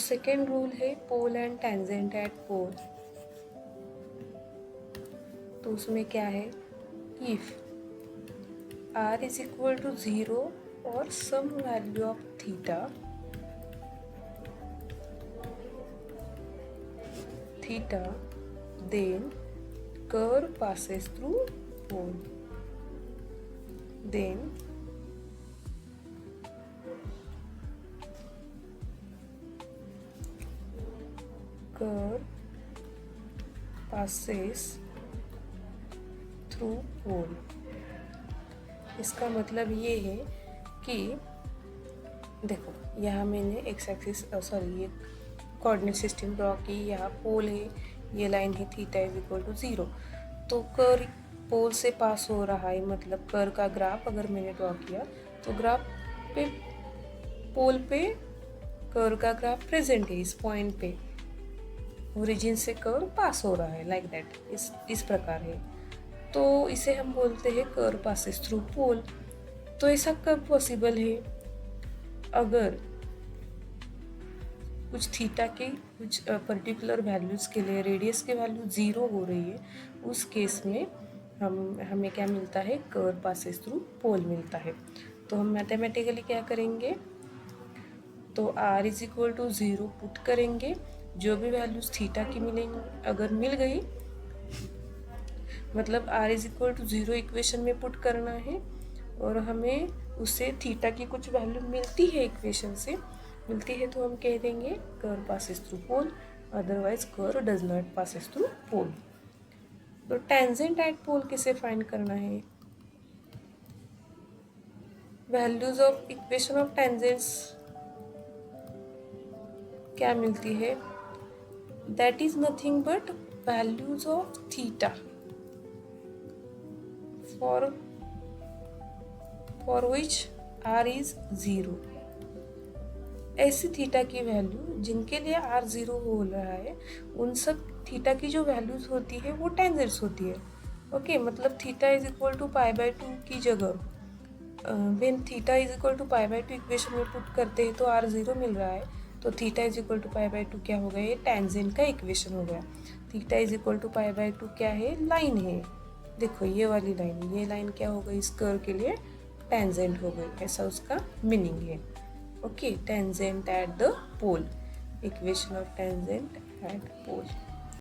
Second rule है pole and tangent at pole. तो उसमें क्या है, if r is equal to 0 और some value of theta, then curve passes through pole. Then curve passes through pole। इसका मतलब ये है कि देखो यहाँ मैंने एक्स एक्सिस ये कोऑर्डिनेट सिस्टम ड्रॉ की, यहाँ पोल है, ये लाइन है थीटा इज इक्वल टू 0। तो कर पोल से पास हो रहा है, मतलब कर का ग्राफ अगर मैंने ड्रॉ किया तो ग्राफ पे पोल पे कर का ग्राफ प्रेजेंट है, इस पॉइंट पे ओरिजिन से कर पास हो रहा है, लाइक दैट, इस प्रकार है। तो इसे हम बोलते हैं कर पासेस थ्रू पोल। तो ऐसा कब पॉसिबल है, अगर कुछ थीटा के कुछ पर्टिकुलर वैल्यूज़ के लिए रेडियस की वैल्यू 0 हो रही है, उस केस में हमें क्या मिलता है, कर्व पासेस थ्रू पोल मिलता है। तो हम मैथमेटिकली क्या करेंगे, तो r is equal to 0 put करेंगे, जो भी वैल्यूज़ थीटा की मिलेंगी, अगर मिल गई मतलब r is equal to 0 equation में पुट करना है और हमें उससे थीटा की कुछ वैल्यू मिलती है, इक्वेशन से मिलती है, तो हम कह देंगे curve passes through pole, otherwise curve does not passes through pole. तो टेंजेंट एट पोल कैसे फाइंड करना है, values of equation of tangents क्या मिलती है, that is nothing but values of theta for which r is 0। ऐसी theta की value जिनके लिए r 0 हो रहा है, उन सब थीटा की जो वैल्यूज होती है वो टेंजेंट्स होती है। ओके, मतलब थीटा इज इक्वल टू π/2 की जगह when theta is equal to π/2 equation में पुट करते हैं तो r 0 मिल रहा है, तो थीटा इज इक्वल टू π/2 क्या हो गया, ये टेंजेंट का इक्वेशन हो गया। थीटा इज इक्वल टू π/2 क्या है, लाइन है, देखो ये वाली लाइन, ये लाइन क्या हो गई, इस कर्व के लिए टेंजेंट हो गई, ऐसा उसका मीनिंग है। Okay, tangent at the pole, equation of tangent at pole.